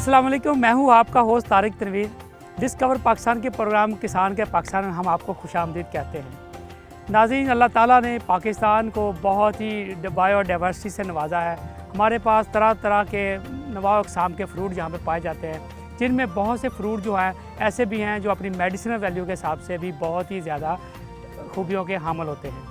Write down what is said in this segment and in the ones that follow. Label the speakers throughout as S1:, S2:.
S1: अस्सलाम वालेकुम, मैं हूँ आपका होस्ट तारिक तनवीर। डिस्कवर पाकिस्तान के प्रोग्राम किसान के पाकिस्तान में हम आपको खुशामदीद कहते हैं। नाज़रीन, अल्लाह ताला ने पाकिस्तान को बहुत ही बायोडाइवर्सिटी से नवाजा है। हमारे पास तरह तरह के नवा अक़साम के फ़्रूट यहाँ पे पाए जाते हैं, जिनमें बहुत से फ़्रूट जो हैं ऐसे भी हैं जो अपनी मेडिसिनल वैल्यू के हिसाब से भी बहुत ही ज़्यादा खूबियों के हामिल होते हैं।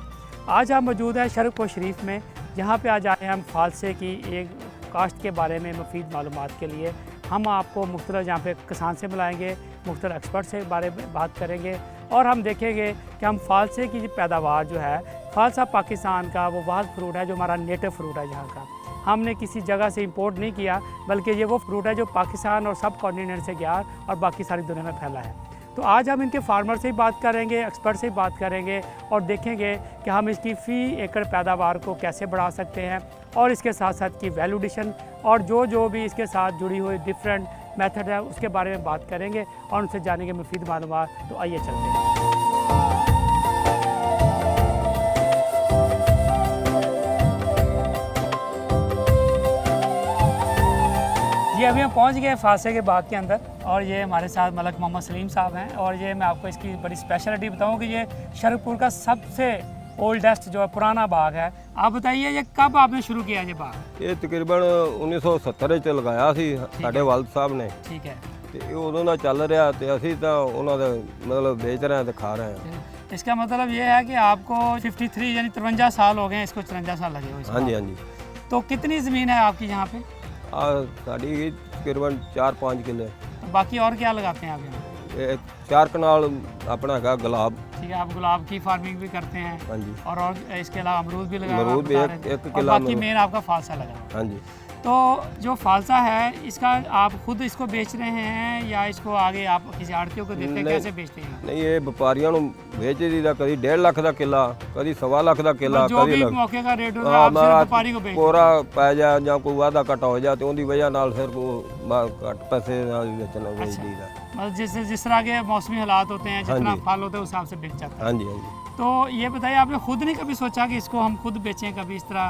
S1: आज हम मौजूद हैं शरक़पुर शरीफ में, जहाँ पे आज आए हम फालसे की एक काश्त के बारे में मुफीद मालूमात के लिए। हम आपको मुख्तलिफ यहाँ पे किसान से मिलाएंगे, मुख्तलिफ एक्सपर्ट से बारे में बात करेंगे और हम देखेंगे कि हम फालसे की पैदावार जो है, फालसा पाकिस्तान का वो वाहद फ्रूट है जो हमारा नेटिव फ्रूट है यहाँ का। हमने किसी जगह से इंपोर्ट नहीं किया, बल्कि ये वो फ्रूट है जो पाकिस्तान और सब कॉन्टिनेंट से गया और बाकी सारी दुनिया में फैला है। तो आज हम इनके फार्मर से ही बात करेंगे, एक्सपर्ट से ही बात करेंगे और देखेंगे कि हम इसकी फ़ी एकड़ पैदावार को कैसे बढ़ा सकते हैं और इसके साथ साथ की वैल्यू एडिशन और जो भी इसके साथ जुड़ी हुई डिफरेंट मेथड है उसके बारे में बात करेंगे और उनसे जानेंगे मुफीद मालूमात। तो आइए चलते हैं। जी, अभी हम पहुंच गए फालसे के बाग के अंदर और ये हमारे साथ मलक मोहम्मद सलीम साहब हैं और ये मैं आपको इसकी बड़ी स्पेशलिटी बताऊं कि ये शरक़पुर का सबसे ओल्डेस्ट जो है पुराना बाग है। आप बताइए ये कब आपने शुरू किया ये बाग?
S2: ये तकरीबन 1970 ਚ ਲਗਾਇਆ ਸੀ ਸਾਡੇ ਵਾਲਦ ਸਾਹਿਬ ਨੇ।
S1: ठीक है।
S2: ਤੇ ਉਦੋਂ ਦਾ ਚੱਲ ਰਿਹਾ ਤੇ ਅਸੀਂ ਤਾਂ ਉਹਨਾਂ ਦੇ ਮਤਲਬ ਵੇਚ ਰਹੇ ਹਾਂ ਤੇ ਖਾ ਰਹੇ ਹਾਂ।
S1: इसका मतलब ये है कि आपको 53 यानी 53 साल हो गए हैं, इसको 54 साल लगे हुए।
S2: ਹਾਂਜੀ ਹਾਂਜੀ।
S1: तो कितनी ज़मीन है आपकी यहाँ पे?
S2: ਆ ਸਾਡੀ ਤਕਰੀਬਨ 4-5 ਕਿੱਲੇ।
S1: बाकी और क्या लगाते हैं आप यहाँ?
S2: ਇਹ 4 ਕਨਾਲ ਆਪਣਾ ਹੈਗਾ ਗੁਲਾਬ।
S1: ठीक है, आप गुलाब की फार्मिंग भी करते हैं
S2: ਹਾਂਜੀ।
S1: और इसके अलावा अमरूद भी लगा
S2: अमरूद भी एक किला
S1: बाकी मेन आपका फालसा लगा हुआ है।
S2: ਹਾਂਜੀ।
S1: तो जो फालसा है इसका आप खुद इसको बेच रहे हैं या इसको आगे आप किसी आड़तियों को देते हैं, कैसे बेचते हैं?
S2: ਨਹੀਂ ਇਹ ਵਪਾਰੀਆਂ ਨੂੰ ਵੇਚ ਦੀਦਾ, ਕਦੀ 1.5 ਲੱਖ ਦਾ ਕਿੱਲਾ, ਕਦੀ 1.25 ਲੱਖ ਦਾ ਕਿੱਲਾ,
S1: जो भी मौके का रेट होता है आप सिर्फ व्यापारी को बेचते हैं।
S2: ਕੋਰਾ ਪੈ ਜਾ ਜਾਂ ਕੋਈ ਵਾਧਾ ਘਟਾ ਹੋ ਜਾ ਤੇ ਉਹਦੀ ਵਜ੍ਹਾ ਨਾਲ ਫਿਰ ਘੱਟ ਪੈਸੇ ਨਾਲ ਵੇਚਣਾ ਵੇਚ ਦੀਦਾ।
S1: मतलब जिस तरह के मौसमी हालात होते हैं, जितना फल होता है उस हिसाब से बिक जाता है।
S2: ਹਾਂਜੀ ਹਾਂਜੀ।
S1: तो ये बताइए, आपने खुद नहीं कभी सोचा कि इसको हम खुद बेचें? कभी इस तरह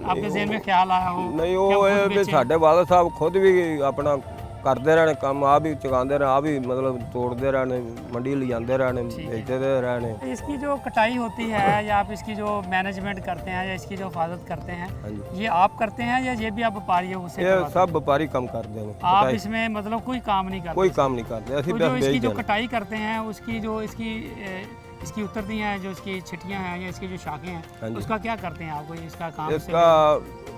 S1: आपके ज़हन में ख्याल आया हो?
S2: ਨਹੀਂ ਉਹ ਇਹ ਵੀ ਸਾਡੇ ਵਾਲਦ ਸਾਹਿਬ ਖੁਦ ਵੀ ਆਪਣਾ ਕਰਦੇ रहने काम, आप भी चुकाते रहे, आप भी मतलब तोड़ते रहने, मंडी ले जाते रहने, बेचते रहने।
S1: इसकी जो कटाई होती है या आप इसकी जो मैनेजमेंट करते हैं या इसकी जो हिफाजत करते हैं, ये आप करते हैं या ये भी आप व्यापारी हो? उसे
S2: ये सब व्यापारी काम करते हैं।
S1: आप इसमें मतलब कोई काम नहीं करते?
S2: कोई काम नहीं करते,
S1: तो जो इसकी जो कटाई करते हैं उसकी जो इसकी उतरती हैं, जो इसकी छिटियाँ हैं या इसकी जो शाखें हैं, उसका क्या करते हैं आप? कोई इसका काम?
S2: इसका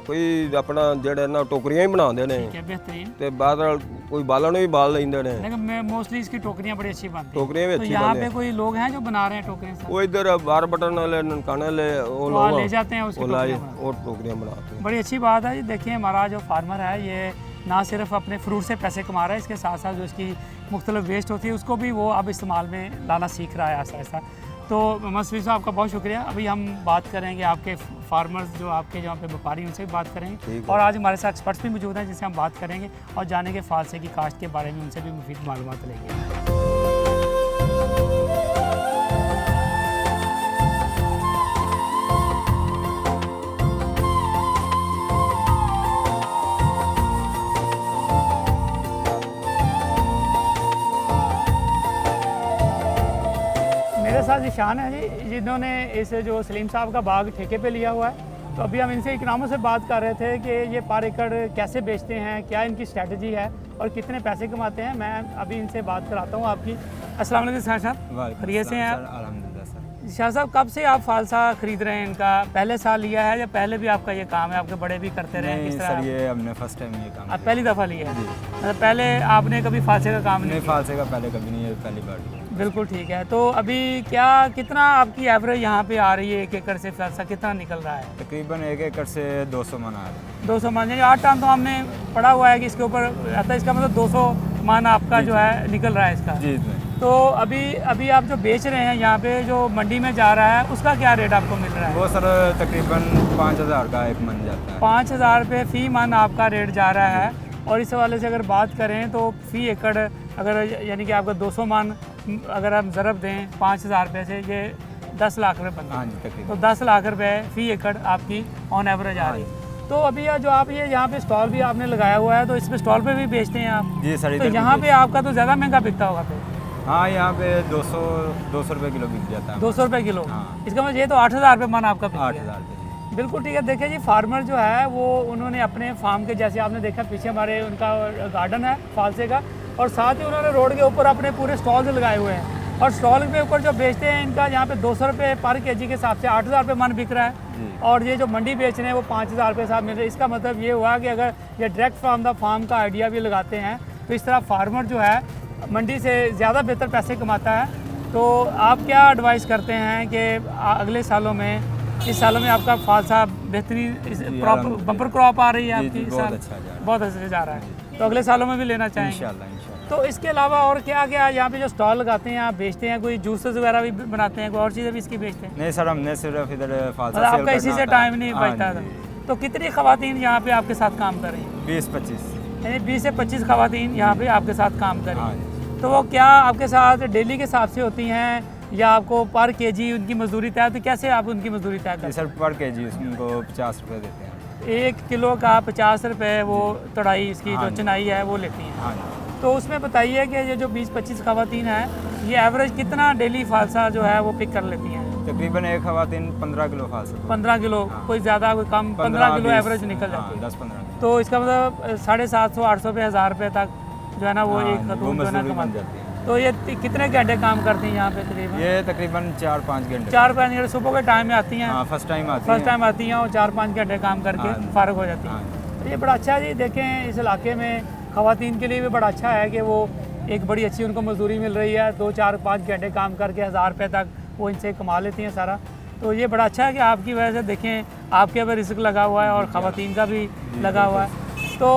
S2: कोई अपना जेड़े ना टोकरियां ही बनाते हैं।
S1: ठीक है, बेहतरीन।
S2: ते बाद कोई बालन भी बाल लेंदे ने।
S1: लेकिन मोस्टली इसकी टोकरियां बड़ी अच्छी बनती हैं।
S2: टोकरियां भी
S1: अच्छी। तो यहाँ पे कोई लोग हैं जो बना रहे हैं टोकरियां?
S2: वो इधर बार बटन वाले ननकाने वाले वो लोग
S1: ले जाते हैं, उसकी
S2: टोकरियां बनाते हैं।
S1: बड़ी अच्छी बात है। ये देखिए, हमारा जो फार्मर है ये ना सिर्फ अपने फ्रूट से पैसे कमा रहा है, इसके साथ साथ जो इसकी मुख्तलिफ वेस्ट होती है उसको भी वो अब इस्तेमाल में लाना सीख रहा है आहिस्ता आहिस्ता। तो मोहम्मद सलीम साहब आपका बहुत शुक्रिया। अभी हम बात करेंगे आपके फार्मर्स जो आपके जहाँ पे व्यापारी, उनसे भी बात करेंगे और आज हमारे साथ एक्सपर्ट्स भी मौजूद हैं जिनसे हम बात करेंगे और जानेंगे फालसे की काश्त के बारे में, उनसे भी मुफीद मालूमात लेंगे। मेरे साथ ईशान है जी, जिन्होंने इस जो सलीम साहब का बाग ठेके पे लिया हुआ है। तो अभी हम इनसे इकरामों से बात कर रहे थे कि ये पर एकड़ कैसे बेचते हैं, क्या इनकी स्ट्रेटजी है और कितने पैसे कमाते हैं। मैं अभी इनसे बात कराता हूँ आपकी। अस्सलाम वालेकुम शाह साहब, खैरियत से हैं आप?
S3: अल्हम्दुलिल्लाह सर।
S1: शाह साहब, कब से आप फालसा खरीद रहे हैं? इनका पहले साल लिया है या पहले भी आपका ये काम है, आपके बड़े भी करते रहे?
S3: नहीं सर, ये हमने फर्स्ट टाइम ये काम
S1: आप पहली दफ़ा लिया है? मतलब पहले आपने कभी फालसे का काम नहीं?
S3: फालसे का पहले कभी नहीं, ये पहली बार।
S1: बिल्कुल ठीक है। तो अभी कितना आपकी एवरेज यहाँ पे आ रही है? 1 एकड़ से फालसा कितना निकल रहा है?
S3: तकरीबन 1 एकड़ से 200 मन आ रहा है।
S1: 200 मन, यानी 8 टन तो हमने पढ़ा हुआ है कि इसके ऊपर आता है। इसका मतलब 200 मन आपका जो है निकल रहा है इसका।
S3: जी।
S1: तो अभी आप जो बेच रहे हैं यहाँ पे, जो मंडी में जा रहा है, उसका क्या रेट आपको मिल रहा है?
S3: वो सर तकरीबन 5000 का एक मन जाता है।
S1: 5000 रुपये फ़ी मन आपका रेट जा रहा है। और इस हवाले से अगर बात करें तो फ़ी एकड़ अगर यानी कि आपका 200 मन अगर हम ज़रब दें 5000 रुपये से, ये 10 लाख रुपये बनता है।
S3: हाँ जी, तकरीबन।
S1: तो 10 लाख रुपये फ़ी एकड़ आपकी ऑन एवरेज आ रही है। तो अभी जो आप ये यहाँ पे स्टॉल भी आपने लगाया हुआ है, तो इसमें स्टॉल पे भी बेचते हैं आप?
S3: जी सर,
S1: तो
S3: इधर भी
S1: यहाँ पे आपका तो ज़्यादा महंगा बिकता होगा फिर?
S3: हाँ, यहाँ पे 200 रुपये किलो बिक जाता है।
S1: 200 रुपये किलो?
S3: हाँ।
S1: इसका मतलब ये तो 8,000 रुपये मन आपका बिक गया।
S3: 8,000 रुपये।
S1: बिल्कुल ठीक है। देखिए जी, फार्मर जो है वो उन्होंने अपने फार्म के, जैसे आपने देखा पीछे हमारे उनका गार्डन है फालसे का, और साथ ही उन्होंने रोड के ऊपर अपने पूरे स्टॉल लगाए हुए हैं, और स्टॉल के ऊपर जो बेचते हैं इनका यहाँ पे 200 रुपये पर केजी के हिसाब से 8,000 रुपये मन बिक रहा है, और ये जो मंडी बेच रहे हैं वो 5,000 रुपये साथ मिल रहे हैं। इसका मतलब ये हुआ कि अगर ये डायरेक्ट फ्रॉम द फार्म का आइडिया भी लगाते हैं तो इस तरह फार्मर जो है मंडी से ज़्यादा बेहतर पैसे कमाता है। तो आप क्या एडवाइस करते हैं कि अगले सालों में, इस सालों में आपका फालसा बेहतरीन बम्पर क्रॉप आ रही है आपकी इस साल? बहुत अच्छे जा रहा है, तो अगले सालों में भी लेना चाहेंगे
S3: इंशाल्लाह।
S1: तो इसके अलावा और क्या क्या यहाँ पे जो स्टॉल लगाते हैं आप बेचते हैं? कोई जूसेस वगैरह भी बनाते हैं, कोई और चीज़ें भी इसकी बेचते हैं?
S3: नहीं सर, हमने सिर्फ इधर फालसा
S1: मतलब
S3: सेल
S1: आपका इसी
S3: करना
S1: से
S3: होता है।
S1: टाइम नहीं
S3: हाँ
S1: बचता था?
S3: जी।
S1: तो कितनी ख़वातीन यहाँ पे आपके साथ काम कर रही हैं?
S3: 20-25।
S1: यानी 20 से 25 ख़वातीन यहाँ पे आपके साथ काम कर रही
S3: हाँ
S1: हैं।
S3: जी।
S1: तो वो क्या आपके साथ डेली के हिसाब से होती हैं या आपको पर केजी उनकी मजदूरी तय? तो कैसे आप उनकी मजदूरी तय करते हैं?
S3: सर पर केजी उनको 50 रुपये देते हैं।
S1: 1 किलो का 50 रुपये वो तोड़ाई इसकी
S3: हाँ
S1: जो
S3: जी।
S1: चुनाई है वो लेती हैं।
S3: हाँ जी।
S1: तो उसमें बताइए कि ये जो 20-25 ख़वातीन हैं, ये एवरेज कितना डेली फालसा जो है वो पिक कर लेती हैं?
S3: तकरीबन एक ख़वातीन 15 किलो फालसा।
S1: 15 किलो?
S3: हाँ।
S1: कोई ज़्यादा कोई कम? 15 किलो एवरेज निकल जाती है।
S3: 10-15 किलो।
S1: तो इसका मतलब 750-800 रुपये 1,000 रुपये तक जो है ना वो
S3: हाँ
S1: एक
S3: जी,
S1: खतून जो है ना
S3: मजदूरी बन
S1: कमाती
S3: जाती
S1: है।
S3: है।
S1: तो ये कितने घंटे काम करती हैं यहाँ पे तकरीबन?
S3: ये तकरीबन 4-5 घंटे।
S1: 4-5 घंटे सुबह के टाइम में आती हैं?
S3: हाँ, फर्स्ट टाइम आती
S1: फर्स्ट टाइम आती हैं और 4-5 घंटे काम करके
S3: हाँ जी।
S1: फारग हो जाती
S3: हाँ
S1: हैं। तो ये बड़ा अच्छा है जी। देखें, इस इलाके में ख़वातीन के लिए भी बड़ा अच्छा है कि वो एक बड़ी अच्छी उनको मजदूरी मिल रही है, 2-4-5 घंटे काम करके 1,000 रुपये तक वो इनसे कमा लेती हैं सारा। तो ये बड़ा अच्छा है कि आपकी वजह से देखें आपके ऊपर रिस्क लगा हुआ है और ख़वातीन का भी लगा हुआ है। तो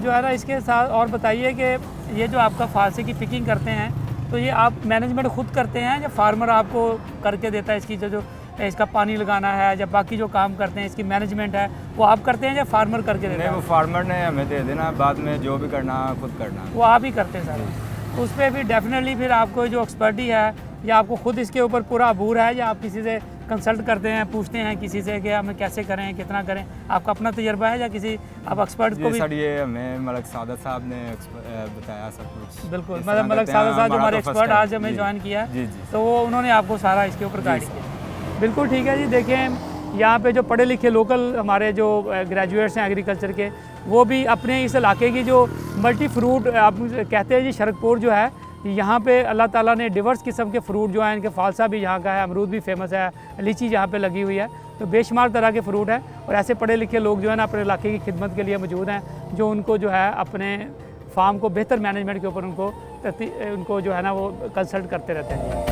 S1: जो है ना इसके साथ और बताइए कि ये जो आपका फालसे की पिकिंग करते हैं, तो ये आप मैनेजमेंट खुद करते हैं या फार्मर आपको करके देता है? इसकी जो इसका पानी लगाना है या बाकी जो काम करते हैं इसकी मैनेजमेंट है वो आप करते हैं या फार्मर करके देता
S3: नहीं,
S1: है?
S3: वो फार्मर ने हमें दे देना, बाद में जो भी करना खुद करना।
S1: वो आप ही करते हैं सारा? तो उस पर फिर डेफिनेटली फिर आपको जो एक्सपर्टी है या आपको खुद इसके ऊपर पूरा अबूर है या आप किसी से कंसल्ट करते हैं, पूछते हैं किसी से कि हमें कैसे करें, कितना करें? आपका अपना तजर्बा है या किसी आप एक्सपर्ट को भी?
S3: सर, ये हमें मलक सादत साहब ने बताया सब कुछ।
S1: बिल्कुल,
S3: इस
S1: मतलब
S3: तरह
S1: मलक
S3: करते हैं,
S1: सादत साहब जो
S3: हमारा
S1: हमारे
S3: तो first
S1: एक्सपर्ट
S3: time।
S1: आज हमें
S3: जी।
S1: ज्वाइन किया
S3: जी जी।
S1: तो वो उन्होंने आपको सारा इसके ऊपर गाइड किया। बिल्कुल ठीक है जी। देखें, यहाँ पे जो पढ़े लिखे लोकल हमारे जो ग्रेजुएट्स हैं एग्रीकल्चर के, वो भी अपने इस इलाके की जो मल्टी फ्रूट आप कहते हैं जी, शरकपुर जो है, यहाँ पे अल्लाह ताला ने डिवर्स किस्म के फ्रूट जो हैं, इनके फालसा भी यहाँ का है, अमरूद भी फेमस है, लीची यहाँ पे लगी हुई है, तो बेशुमार तरह के फ्रूट हैं। और ऐसे पढ़े लिखे लोग जो है ना अपने इलाके की खिदमत के लिए मौजूद हैं, जो उनको जो है अपने फार्म को बेहतर मैनेजमेंट के ऊपर उनको जो है ना वो कंसल्ट करते रहते हैं।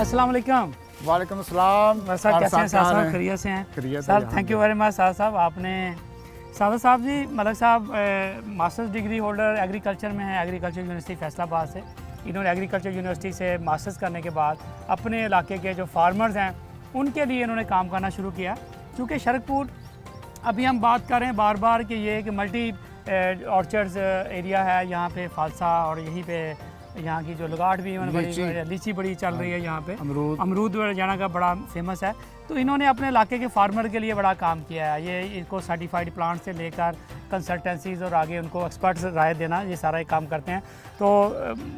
S1: अस्सलाम वालेकुम।
S4: वालेकुम अस्सलाम।
S1: सर कैसे हैं? साहब साहब खैरियत से हैं?
S4: खैरियत
S1: सर
S4: है,
S1: थैंक यू वेरी मच। साहब आपने सादा साहब जी, मलक साहब मास्टर्स डिग्री होल्डर एग्रीकल्चर में हैं, एग्रीकल्चर यूनिवर्सिटी फैसलाबाद से। इन्होंने एग्रीकल्चर यूनिवर्सिटी से मास्टर्स करने के बाद अपने इलाके के जो फार्मर्स हैं उनके लिए इन्होंने काम करना शुरू किया। क्योंकि शरकपुर अभी हम बात कर रहे हैं बार बार कि ये कि मल्टी ऑर्चर्ड्स एरिया है यहाँ पे फालसा, और यहीं पे यहाँ की जो लगाट भी लीची बड़ी चल रही है यहाँ पे, अमरूद जाना का बड़ा फेमस है। तो इन्होंने अपने इलाके के फार्मर के लिए बड़ा काम किया है। ये इनको सर्टिफाइड प्लांट से लेकर कंसल्टेंसीज़ और आगे उनको एक्सपर्ट्स राय देना, ये सारा काम करते हैं। तो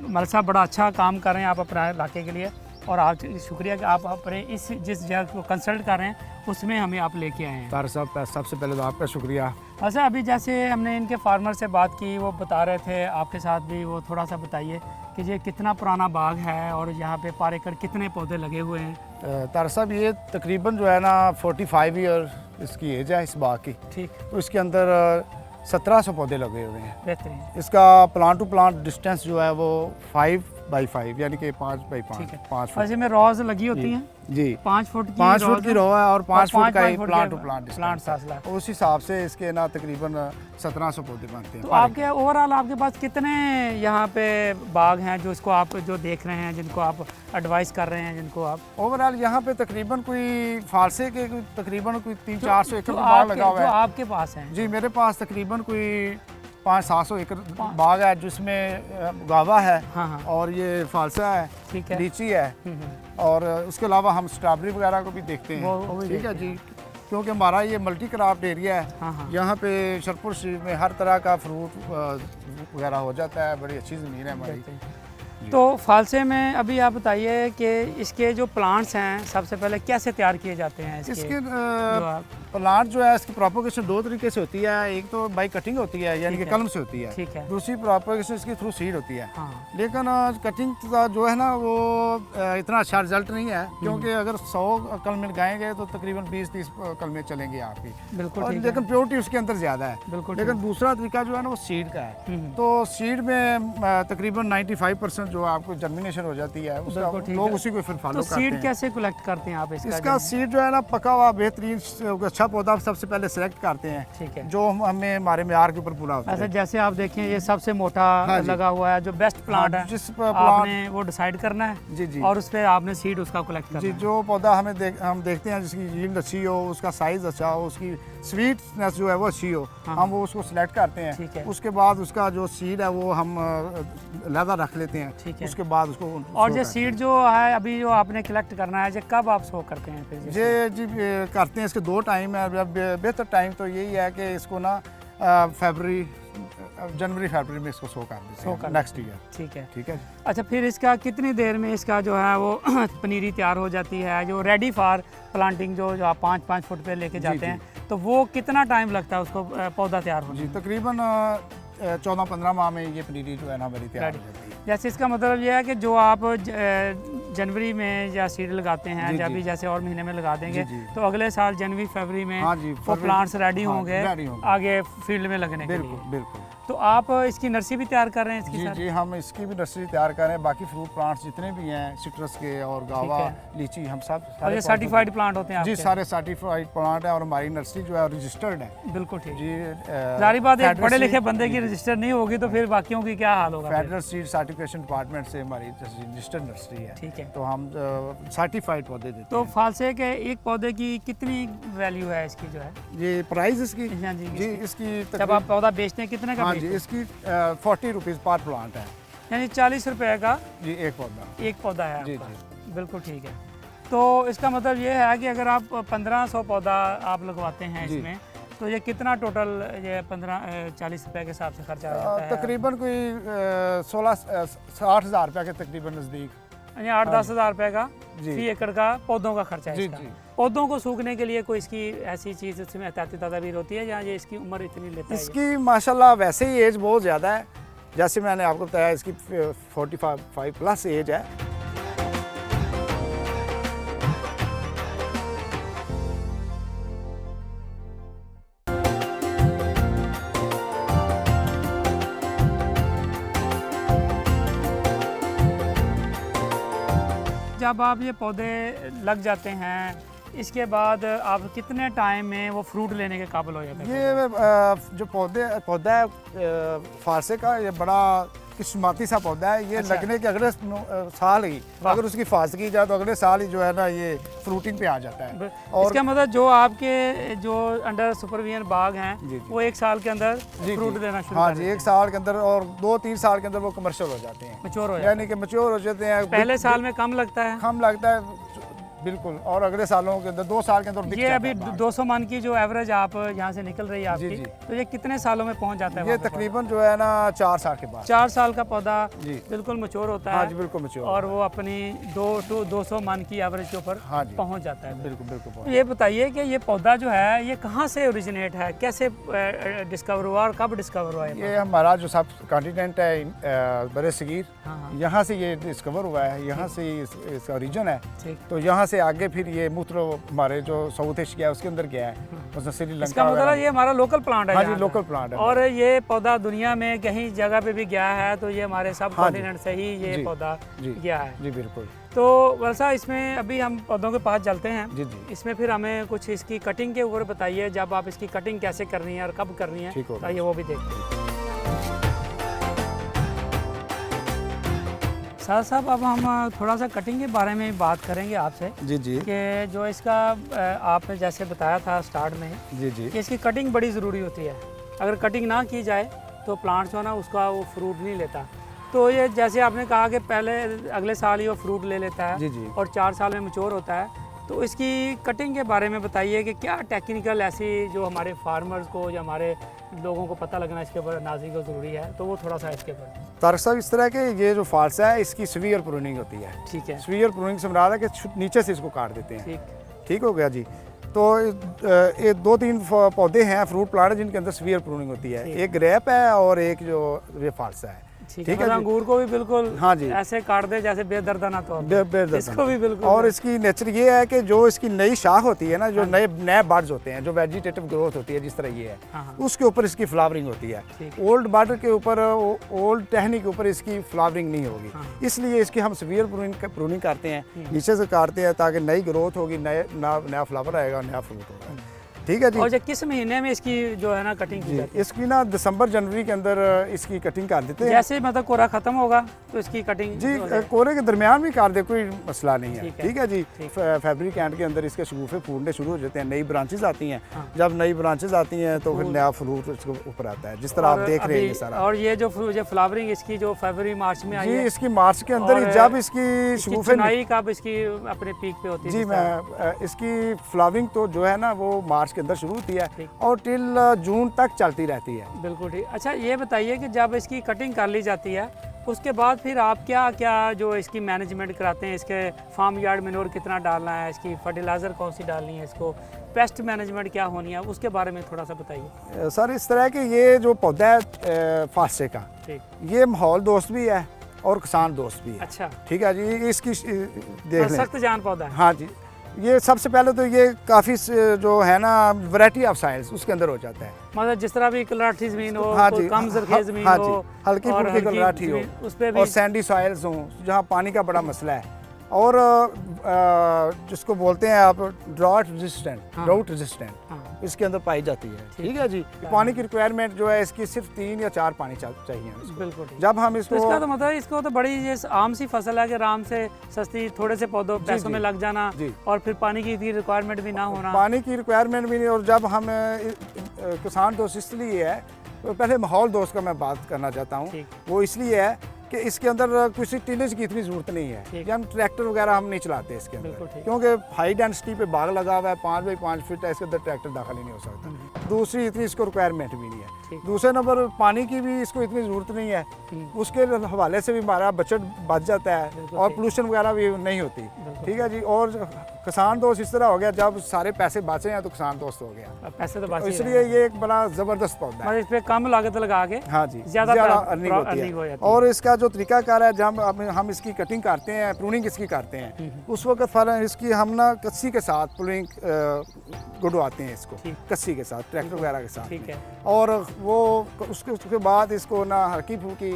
S1: मलक साहब बड़ा अच्छा काम कर रहे हैं आप अपने इलाके के लिए, और आप शुक्रिया कि आप अपने इस जिस जगह को कंसल्ट कर रहे हैं उसमें हमें आप लेके आए हैं।
S4: तार साहब, सबसे पहले तो आपका शुक्रिया।
S1: अच्छा, अभी जैसे हमने इनके फार्मर से बात की, वो बता रहे थे आपके साथ भी, वो थोड़ा सा बताइए कि ये कितना पुराना बाग है और यहाँ पे पर एकड़ कितने पौधे लगे हुए हैं?
S4: तार साहब, ये तकरीबन जो है ना 45 ईयर इसकी एज है इस बाग की।
S1: ठीक।
S4: तो इसके अंदर 1700 पौधे लगे हुए हैं।
S1: बेहतरीन।
S4: इसका प्लांट टू प्लांट डिस्टेंस जो है वो 5x5 यानी कि 5x5
S1: ठीक है।
S4: 5 फुट।
S1: वैसे में रोज लगी होती हैं?
S4: जी,
S1: 5 फुट की
S4: 5 फुट की रो है और 5 फुट का
S1: पाँच
S4: ही
S1: फुट
S4: प्लांट
S1: के
S4: टू प्लांट
S1: प्लांट फासला।
S4: उस हिसाब से इसके ना तकरीबन 1700 पौधे बनते हैं।
S1: तो आपके ओवरऑल आपके पास कितने यहाँ पे बाग हैं जो इसको आप जो देख रहे हैं, जिनको आप एडवाइस कर रहे हैं, जिनको आप?
S4: ओवरऑल यहाँ पे तकरीबन कोई फालसे के तकरीबन कोई 300-400 एकड़
S1: जो
S4: बाग लगा हुआ है।
S1: आपके पास हैं?
S4: जी, मेरे पास तकरीबन कोई 500-700 एकड़ बाग है जिसमें गावा है
S1: हाँ हाँ
S4: और ये फालसा है,
S1: ठीक है।
S4: लीची है और उसके अलावा हम स्ट्रॉबेरी वगैरह को भी देखते हैं।
S1: वो भी
S4: ठीक है जी, क्योंकि हमारा ये मल्टी क्राफ्ट एरिया है।
S1: हाँ हाँ
S4: यहाँ पे शरपुर शरीफ में हर तरह का फ्रूट वगैरह हो जाता है। बड़ी अच्छी ज़मीन है हमारी।
S1: तो फालसे में अभी आप बताइए कि इसके जो प्लांट्स हैं सबसे पहले कैसे तैयार किए जाते हैं
S4: इसके
S1: जो आप
S4: प्लांट जो है इसकी प्रोपोगेशन दो तरीके से होती है। एक तो बाई कटिंग होती है यानी कि
S1: है।
S4: कलम से होती है।
S1: ठीक है।
S4: दूसरी प्रोपोगेशन इसकी थ्रू सीड होती है।
S1: हाँ
S4: लेकिन कटिंग का जो है ना वो इतना अच्छा रिजल्ट नहीं है, क्योंकि अगर 100 कलमे लगाएंगे तो तकरीबन 20-30 कलमे चलेंगे आपकी।
S1: बिल्कुल
S4: और
S1: ठीक
S4: लेकिन प्योरिटी उसके अंदर ज़्यादा है।
S1: बिल्कुल
S4: लेकिन दूसरा तरीका जो है ना वो सीड का है। तो सीड में तकरीबन 95% जो आपको जर्मिनेशन हो जाती है, उसका
S1: बिल्कुल ठीक
S4: लोग
S1: है।
S4: उसी को फिर
S1: तो
S4: फॉलो करते
S1: सीड
S4: हैं।
S1: कैसे कलेक्ट करते हैं आप
S4: इसका सीड जो है ना पका हुआ बेहतरीन अच्छा पौधा सबसे पहले सेलेक्ट करते हैं,
S1: ठीक है।
S4: जो हमें हमारे म्यार के ऊपर पूरा होता
S1: ऐसे
S4: है।
S1: जैसे आप देखें ये सबसे मोटा
S4: हाँ जी।
S1: लगा हुआ है जो बेस्ट प्लांट है,
S4: जिस
S1: आपने वो डिसाइड करना है
S4: जी जी
S1: और उस पर आपने सीड उसका कलेक्ट करना
S4: जी,
S1: है।
S4: जो पौधा हम देखते हैं जिसकी यील्ड अच्छी हो, उसका साइज अच्छा हो, उसकी स्वीटनेस जो है वो अच्छी हो,
S1: हाँ।
S4: हम वो उसको सिलेक्ट करते
S1: ठीक है।
S4: हैं। उसके बाद उसका जो सीड है वो हम लहदा रख लेते हैं।
S1: ठीक है।
S4: उसके बाद उसको
S1: और
S4: sow
S1: ये
S4: करते
S1: सीड जो है अभी जो आपने कलेक्ट करना है ये कब आप शो करते हैं फिर
S4: हैं।
S1: जैसे?
S4: ये जी करते हैं। इसके दो टाइम है। बेहतर टाइम तो यही है कि इसको ना जनवरी फरवरी में इसको शो कर देते
S1: sow कर
S4: हैं नेक्स्ट ईयर।
S1: ठीक है।
S4: ठीक है।
S1: अच्छा, फिर इसका कितनी देर में इसका जो है वो पनीरी तैयार हो जाती है जो रेडी फॉर प्लांटिंग जो आप 5-5 फुट पे लेके जाते
S4: जी।
S1: हैं, तो वो कितना टाइम लगता है उसको पौधा तैयार होने
S4: जी
S1: में?
S4: तकरीबन 14-15 माह में ये पनीरी जो है ना हमारी तैयार हो जाती है।
S1: जैसे इसका मतलब ये है कि जो आप जनवरी में या सीड लगाते हैं
S4: जी,
S1: जब
S4: जी।
S1: भी जैसे और महीने में लगा देंगे
S4: जी, जी।
S1: तो अगले साल जनवरी फरवरी में
S4: हाँ जी,
S1: वो
S4: फरवरी-
S1: प्लांट्स रेडी
S4: हाँ,
S1: होंगे
S4: ready होंगे।
S1: आगे फील्ड में लगने के लिए।
S4: बिल्कुल बिल्कुल।
S1: तो आप इसकी नर्सरी भी तैयार कर रहे हैं इसकी
S4: जी
S1: सर?
S4: जी, हम इसकी भी नर्सरी तैयार करें। बाकी फ्रूट प्लांट्स जितने भी हैं सिट्रस के और गावा,
S1: है।
S4: लीची, हम सब
S1: और ये
S4: सारे
S1: सर्टिफाइड प्लांट होते हैं
S4: जी
S1: आपके?
S4: सारे सर्टिफाइड प्लांट है और हमारी नर्सरी जो है रजिस्टर्ड है
S1: बिल्कुल ठीक।
S4: जी।
S1: जारी बात है,
S4: फेडरल
S1: पढ़े लिखे
S4: सीड-
S1: बंदे की रजिस्टर नहीं होगी तो फिर बाकियों की क्या हाल होगा फिर?
S4: फेडरल सीड सर्टिफिकेशन डिपार्टमेंट से हमारी रजिस्टर्ड नर्सरी है।
S1: ठीक है।
S4: तो हम सर्टिफाइड पौधे देते
S1: तो
S4: हैं।
S1: फालसे के एक पौधे की कितनी वैल्यू है इसकी जो है?
S4: ये प्राइस इसकी
S1: हाँ जी,
S4: जी इसकी
S1: जब आप पौधा बेचते हैं कितने का
S4: हाँ
S1: बेचते
S4: जी
S1: हैं?
S4: इसकी 40 रुपीज़ पर प्लांट है
S1: यानी 40 रुपए का
S4: जी एक पौधा।
S1: एक पौधा है
S4: जी,
S1: आपका। बिल्कुल ठीक है। तो इसका मतलब ये है कि अगर आप 1500 पौधा आप लगवाते हैं
S4: जी।
S1: इसमें तो ये कितना टोटल ये 40 रुपए के हिसाब से खर्चा आ जाता है?
S4: तकरीबन कोई 60,000 रुपये के तकरीबन नज़दीक।
S1: यानी 8-10 हज़ार रुपए का
S4: जी।
S1: फी एकड़ का पौधों का खर्चा है
S4: जी,
S1: इसका।
S4: जी।
S1: पौधों को सूखने के लिए कोई इसकी ऐसी चीज़ इसमें एहतियाती तदाबीर होती है या ये इसकी उम्र इतनी लेता है ये?
S4: इसकी माशाल्लाह वैसे ही एज बहुत ज़्यादा है। जैसे मैंने आपको बताया इसकी 45 प्लस एज है।
S1: जब आप ये पौधे लग जाते हैं इसके बाद आप कितने टाइम में वो फ्रूट लेने के काबिल हो जाते हैं?
S4: ये जो पौधा है फारसे का, ये बड़ा किस्मती सा पौधा है। ये
S1: अच्छा।
S4: लगने के अगले साल ही
S1: वाह।
S4: अगर उसकी फास्ट की जाए तो अगले साल ही जो है ना ये फ्रूटिंग पे आ जाता है। और
S1: इसका मतलब जो आपके जो अंडर सुपरविजन बाग हैं
S4: जी, जी।
S1: वो एक साल के अंदर
S4: जी,
S1: फ्रूट
S4: जी।
S1: देना शुरू
S4: हाँ
S1: कर
S4: जी,
S1: देते
S4: एक साल के अंदर और 2-3 साल के अंदर वो कमर्शियल हो जाते हैं।
S1: मैच्योर हो जाते
S4: यानी कि मैच्योर हो जाते हैं।
S1: पहले साल में कम लगता है।
S4: कम लगता है बिल्कुल, और अगले सालों के अंदर 2 साल के अंदर बिक
S1: ये
S4: जाता
S1: अभी
S4: है बाग।
S1: 200 मन की जो एवरेज आप यहाँ से निकल रही है आपकी,
S4: जी।
S1: तो ये कितने सालों में पहुँच जाता है?
S4: ये
S1: वहाँ पे
S4: तकरीबन जो है ना 4 साल के बाद।
S1: पौधा? 4 साल का पौधा
S4: जी।
S1: बिल्कुल मैच्योर होता
S4: हाँ
S1: है
S4: जी, बिल्कुल मैच्योर।
S1: और वो अपनी 200 मन की एवरेज के ऊपर
S4: हाँ जी।
S1: पहुँच जाता है।
S4: बिल्कुल बिल्कुल।
S1: तो ये बताइए कि ये पौधा जो है ये कहाँ से ओरिजिनेट है, कैसे डिस्कवर हुआ और कब डिस्कवर हुआ
S4: ये हमारा जो सब कॉन्टिनेंट है बड़े सगीर,
S1: हाँ हाँ
S4: यहाँ से ये डिस्कवर हुआ है। यहाँ से इसका ओरिजिन है।
S1: ठीक।
S4: तो यहाँ से आगे फिर ये मूत्र हमारे जो साउथ एशिया है उसके अंदर गया है, उसमें श्रीलंका
S1: इसका मतलब
S4: वगैरह।
S1: ये हमारा लोकल प्लांट है
S4: हाँ जी,
S1: यहाँ
S4: लोकल
S1: का।
S4: प्लांट है।
S1: और ये पौधा दुनिया में कहीं जगह पे भी गया है तो ये हमारे सब
S4: हाँ जी।
S1: कॉन्टिनेंट से ही ये
S4: जी।
S1: पौधा
S4: जी।
S1: गया है।
S4: जी बिल्कुल।
S1: तो वैसा इसमें अभी हम पौधों के पास चलते हैं।
S4: जी जी।
S1: इसमें फिर हमें कुछ इसकी कटिंग के ऊपर बताइए, जब आप इसकी कटिंग कैसे करनी है और कब करनी है,
S4: ठीक होगा।
S1: आइए वो भी देखते हैं। साहब साहब अब हम थोड़ा सा कटिंग के बारे में बात करेंगे आपसे
S4: जी जी।
S1: कि जो इसका आपने जैसे बताया था स्टार्ट में
S4: जी जी।
S1: कि इसकी कटिंग बड़ी ज़रूरी होती है। अगर कटिंग ना की जाए तो प्लांट जो है ना उसका वो फ्रूट नहीं लेता। तो ये जैसे आपने कहा कि पहले अगले साल ही वो फ्रूट ले लेता है
S4: जी जी।
S1: और 4 साल में मैच्योर होता है, तो इसकी कटिंग के बारे में बताइए कि क्या टेक्निकल ऐसी जो हमारे फार्मर्स को या हमारे लोगों को पता लगना इसके ऊपर नाज़रीन को ज़रूरी है, तो वो थोड़ा सा इसके ऊपर।
S4: तारक साहब, इस तरह के ये जो फालसा है इसकी स्वीयर प्रूनिंग होती है।
S1: ठीक है,
S4: स्वीयर प्रूनिंग से मुराद है कि नीचे से इसको काट देते हैं।
S1: ठीक
S4: ठीक हो गया जी। तो ये 2-3 पौधे हैं फ्रूट प्लांट जिनके अंदर स्वीयर प्रूनिंग होती है। एक ग्रेप है और एक जो ये फालसा है।
S1: ठीक
S4: ठीक
S1: है,
S4: है जी।
S1: अंगूर को भी बिल्कुल
S4: हाँ जी।
S1: ऐसे काट दे जैसे बेदर्दाना तौर पे।
S4: बेदर्दाना।
S1: इसको भी बिल्कुल।
S4: और इसकी नेचर ये है कि जो इसकी नई शाख होती है ना, जो नए नए बड्स होते हैं, जो वेजिटेटिव ग्रोथ होती है जिस तरह ये है,
S1: हाँ।
S4: उसके ऊपर इसकी फ्लावरिंग होती है। ओल्ड बड के ऊपर, ओल्ड टहनी के ऊपर इसकी फ्लावरिंग नहीं होगी।
S1: हाँ।
S4: इसलिए इसकी हम सीवियर प्रूनिंग करते हैं, नीचे से काटते हैं ताकि नई ग्रोथ होगी, नया फ्लावर आएगा, नया फ्रूट होगा। ठीक है जी।
S1: और जब किस महीने में इसकी जो है ना कटिंग की जाती है?
S4: इसकी ना दिसंबर जनवरी के अंदर इसकी कटिंग कर देते हैं।
S1: जैसे मतलब कोरा खत्म होगा तो इसकी कटिंग
S4: जी कोरे के दरमियान भी कर दे, कोई मसला नहीं है।
S1: ठीक है।
S4: ठीक है जी। फैब्रिक एंड के अंदर इसके शगुफे फूटने शुरू हो जाते हैं, नई ब्रांचेस आती हैं।
S1: हाँ।
S4: जब नई ब्रांचेस आती हैं तो फिर नया फ्रूट उसके ऊपर आता है, जिस तरह आप देख रहे हैं ये सारा।
S1: और ये जो फ्लावरिंग इसकी जो फरवरी मार्च में आई
S4: जी,
S1: है,
S4: इसकी मार्च के अंदर ही जब इसकी शगुफे
S1: चुनाई कब इसकी अपने पीक पे होती है?
S4: जी, मैं इसकी फ्लावरिंग तो जो है ना वो मार्च के अंदर शुरू होती है और टिल जून तक चलती रहती है।
S1: बिल्कुल ठीक। अच्छा ये बताइए कि जब इसकी कटिंग कर ली जाती है उसके बाद फिर आप क्या क्या जो इसकी मैनेजमेंट कराते हैं? इसके फार्म यार्ड मैन्योर कितना डालना है, इसकी फर्टिलाइज़र कौन सी डालनी है, इसको पेस्ट मैनेजमेंट क्या होनी है, उसके बारे में थोड़ा सा बताइए।
S4: सर, इस तरह के ये जो पौधा है फास्टे का,
S1: ठीक,
S4: ये माहौल दोस्त भी है और किसान दोस्त भी है।
S1: अच्छा,
S4: ठीक है जी। इसकी देख लें।
S1: सख्त जान पौधा है।
S4: हाँ जी। ये सबसे पहले तो ये काफ़ी जो है ना वैरायटी ऑफ साइल्स उसके अंदर हो जाता है।
S1: मतलब जिस तरह भी कलराठी ज़मीन हो,
S4: हाँ
S1: कोई
S4: जी,
S1: कम ज़रख़ेज़ ज़मीन
S4: हाँ
S1: हो,
S4: जी, हल्की
S1: और
S4: फुल्की कलराठी हो,
S1: उस पे भी
S4: और सैंडी सॉइल्स हों जहाँ पानी का बड़ा मसला है, और जिसको बोलते हैं आप ड्राउट रेजिस्टेंट, इसके अंदर पाई जाती है। ठीक है जी। पानी की रिक्वायरमेंट जो है इसकी सिर्फ 3 या 4 पानी चाहिए इसको।
S1: बिल्कुल।
S4: जब हम इसको,
S1: तो इसका तो मतलब इसको तो बड़ी ये आम सी फसल है कि आराम से सस्ती, थोड़े से पौधों पैसों में लग जाना और फिर पानी की रिक्वायरमेंट भी ना होना।
S4: पानी की रिक्वायरमेंट भी नहीं। और जब हम किसान दोस्त इसलिए है, तो पहले माहौल दोस्त का मैं बात करना चाहता हूँ। वो इसलिए है कि इसके अंदर किसी टिनेज की इतनी ज़रूरत नहीं है, या हम ट्रैक्टर वगैरह हम नहीं चलाते इसके अंदर, क्योंकि हाई डेंसिटी पे बाग लगा हुआ है, 5 बाई 5 फीट है, इसके अंदर ट्रैक्टर दाखिल ही नहीं हो सकता। दूसरी, इतनी इसको रिक्वायरमेंट भी नहीं है। दूसरे नंबर, पानी की भी इसको इतनी ज़रूरत नहीं है, उसके हवाले से भी हमारा बजट बच जाता है और पोल्यूशन वगैरह भी नहीं होती। ठीक है जी। और किसान दोस्त इस तरह हो गया, जब सारे पैसे बचे हैं तो किसान दोस्त हो गया,
S1: पैसे तो बचे,
S4: इसलिए ये एक बड़ा ज़बरदस्त पौधा है।
S1: इस पर कम लागत लगा के
S4: हाँ जी,
S1: ज़्यादा
S4: अर्निंग होती है। और इसका जो तरीकाकार है, जब हम इसकी कटिंग करते हैं, प्रूनिंग इसकी करते हैं, उस वक्त फल इसकी हम ना कस्सी के साथ प्रूनिंग गुड़वाते हैं इसको, कस्सी के साथ, ट्रैक्टर वगैरह के साथ।
S1: ठीक है।
S4: और वो उसके बाद इसको ना हल्की फुल्की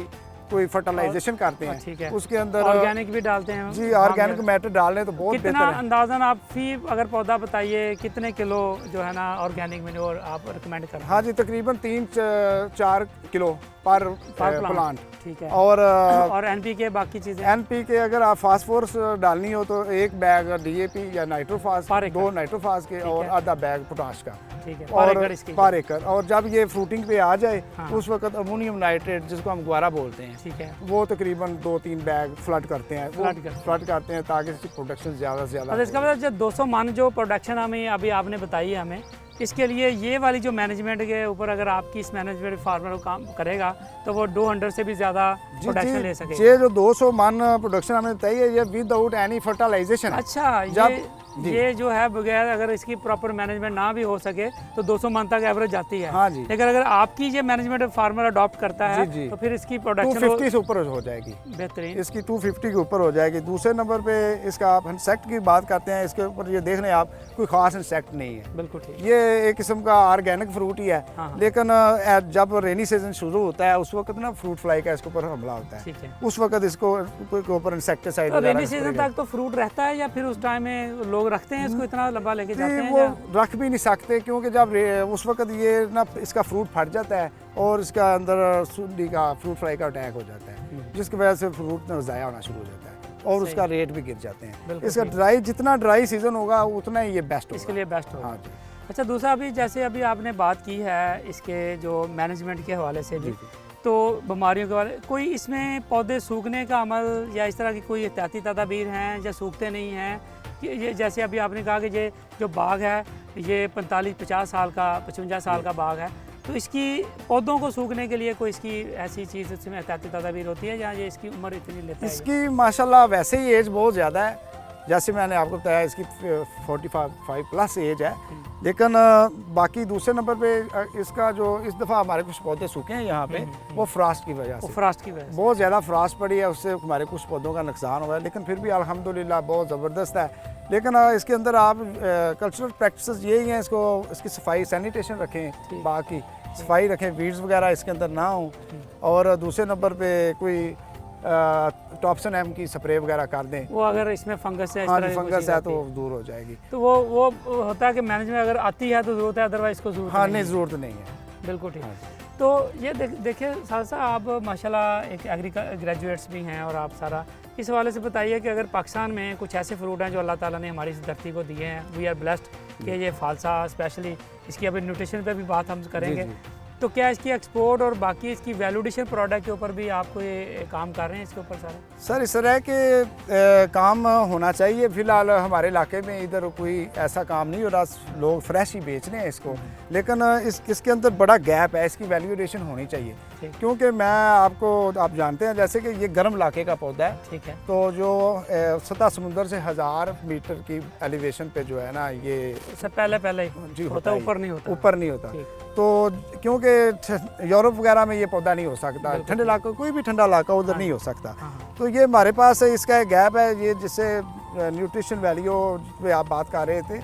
S4: कोई फर्टिलाइजेशन करते हैं।
S1: ठीक है।
S4: उसके अंदर
S1: ऑर्गेनिक भी डालते हैं
S4: जी, ऑर्गेनिक मैटर डालने तो बहुत बेहतर है।
S1: अंदाजन आप फी अगर पौधा बताइए कितने किलो जो है ना ऑर्गेनिक मैन्योर आप रिकमेंड करते हैं?
S4: हाँ जी, तकरीबन 3-4 किलो पर प्लांट।
S1: ठीक है।
S4: और
S1: एनपीके बाकी चीज़ें?
S4: एनपीके अगर आप फास्फोरस डालनी हो तो 1 बैग डीएपी या नाइट्रोफास, 2 नाइट्रोफास के और आधा बैग पोटाश का।
S1: ठीक है।
S4: पर एकड़। और जब ये फ्रूटिंग पे आ जाए, उस वक्त अमोनियम नाइट्रेट, जिसको हम ग्वारा बोलते हैं,
S1: ठीक है,
S4: वो तकरीबन 2-3 बैग फ्लड करते हैं, फ्लड करते हैं ताकि इसकी प्रोडक्शन ज़्यादा से ज़्यादा।
S1: इसका मतलब जब 200 मन जो प्रोडक्शन हमें अभी आपने बताई है हमें, इसके लिए ये वाली जो मैनेजमेंट के ऊपर अगर आपकी इस मैनेजमेंट फार्मर काम करेगा तो वो 200 से भी ज़्यादा प्रोडक्शन ले सकेगा।
S4: ये जो 200 मन प्रोडक्शन हमें बताई है, ये विदाउट एनी फर्टिलाइजेशन।
S1: अच्छा, ये जो है बगैर अगर इसकी प्रॉपर मैनेजमेंट ना भी हो सके तो 200 मन तक एवरेज जाती है।
S4: हाँ जी।
S1: लेकिन अगर आपकी ये मैनेजमेंट फार्मर अडॉप्ट करता है तो फिर इसकी प्रोडक्शन
S4: 250 से ऊपर हो जाएगी।
S1: बेहतरीन,
S4: इसकी 250 के ऊपर हो जाएगी। दूसरे नंबर पे इसका आप इंसेक्ट की बात करते हैं, इसके ऊपर ये देख लें आप, कोई खास इंसेक्ट नहीं है।
S1: बिल्कुल ठीक।
S4: ये एक किस्म का ऑर्गेनिक फ्रूट ही है। लेकिन जब रेनी सीजन शुरू होता है उस वक्त ना फ्रूट फ्लाई का इसके ऊपर हमला होता है।
S1: ठीक है।
S4: उस वक्त इसको ऊपर इंसेक्टिसाइड
S1: रेनी सीजन तक तो फ्रूट रहता है या फिर उस टाइम में लोग रखते हैं इसको, इतना लंबा लेके जाते हैं?
S4: वो रख भी नहीं सकते, क्योंकि जब उस वक्त ये ना इसका फ्रूट फट जाता है और इसका अंदर सुंडी का फ्रूट फ्लाई का अटैक हो जाता है, जिसकी वजह से फ्रूट ज़ाया होना शुरू हो जाता है और उसका रेट भी गिर जाते हैं। इसका जितना ड्राई सीजन होगा उतना ही ये बेस्ट होगा,
S1: इसके लिए बेस्ट होगा।
S4: हाँ जी।
S1: अच्छा, दूसरा अभी जैसे अभी आपने बात की है इसके जो मैनेजमेंट के हवाले से भी, तो बीमारियों के बारे कोई इसमें पौधे सूखने का अमल या इस तरह की कोई एहतियाती तदाबीर हैं या सूखते नहीं हैं कि ये जैसे अभी आपने कहा कि ये जो बाग है ये 45-50 साल का 55 साल का बाग है, तो इसकी पौधों को सूखने के लिए कोई इसकी ऐसी चीज़ इसमें एहतियाती तदाबीर होती है या ये इसकी उम्र इतनी लेता है?
S4: इसकी माशाल्लाह वैसे ही एज बहुत ज़्यादा है, जैसे मैंने आपको बताया इसकी 45 प्लस एज है, लेकिन बाकी दूसरे नंबर पे इसका जो इस दफ़ा हमारे कुछ पौधे सूखे हैं यहाँ पे, वो फ्रास्ट की वजह से,
S1: फ्रास्ट की वजह से
S4: बहुत ज़्यादा फ्रास्ट पड़ी है, उससे हमारे कुछ पौधों का नुकसान हुआ है, लेकिन फिर भी अल्हम्दुलिल्लाह बहुत ज़बरदस्त है। लेकिन इसके अंदर आप कल्चरल प्रैक्टिसेस यही हैं, इसकी सफाई सैनिटेशन रखें, बाग की सफाई रखें, वीड्स वगैरह इसके अंदर ना हो, और दूसरे नंबर पे कोई टॉप्सन एम की स्प्रे वगैरह कर दें,
S1: वो अगर इसमें फंगस है,
S4: हाँ फंगस है तो दूर हो जाएगी।
S1: तो वो होता है कि मैनेजमेंट अगर आती है तो ज़रूरत है, अदरवाइज इसको ज़रूरत
S4: हाँ नहीं, ज़रूरत नहीं है।
S1: बिल्कुल ठीक।
S4: हाँ।
S1: तो ये देखिए सालसा, आप माशाल्लाह एक ग्रेजुएट्स भी हैं और आप सारा इस हवाले से बताइए कि अगर पाकिस्तान में कुछ ऐसे फ्रूट हैं जो अल्लाह ताला ने हमारी इस धरती को दिए हैं, वी आर ब्लेस्ड कि ये फालसा स्पेशली, इसकी अभी न्यूट्रिशन पे भी बात हम करेंगे, तो क्या इसकी एक्सपोर्ट और बाकी इसकी वैल्यूडेशन प्रोडक्ट के ऊपर भी आपको ये काम कर रहे हैं इसके ऊपर सारा?
S4: सर इस तरह के काम होना चाहिए। फ़िलहाल हमारे इलाके में इधर कोई ऐसा काम नहीं हो रहा, लोग फ्रेश ही बेच रहे हैं इसको, लेकिन इसके अंदर बड़ा गैप है, इसकी वैल्यूडेशन होनी चाहिए। क्योंकि आप जानते हैं जैसे कि ये गर्म इलाके का पौधा है, ठीक है, तो जो सतह समुंदर से 1000 मीटर की एलिवेशन पे जो है ना, ये
S1: सब पहले
S4: जी
S1: होता है,
S4: ऊपर नहीं होता। तो क्योंकि यूरोप वगैरह में ये पौधा नहीं हो सकता, ठंडे इलाका, कोई भी ठंडा इलाका उधर नहीं हो सकता, तो ये हमारे पास इसका गैप है। ये जिससे न्यूट्रिशन वैल्यू पे आप बात कर रहे थे,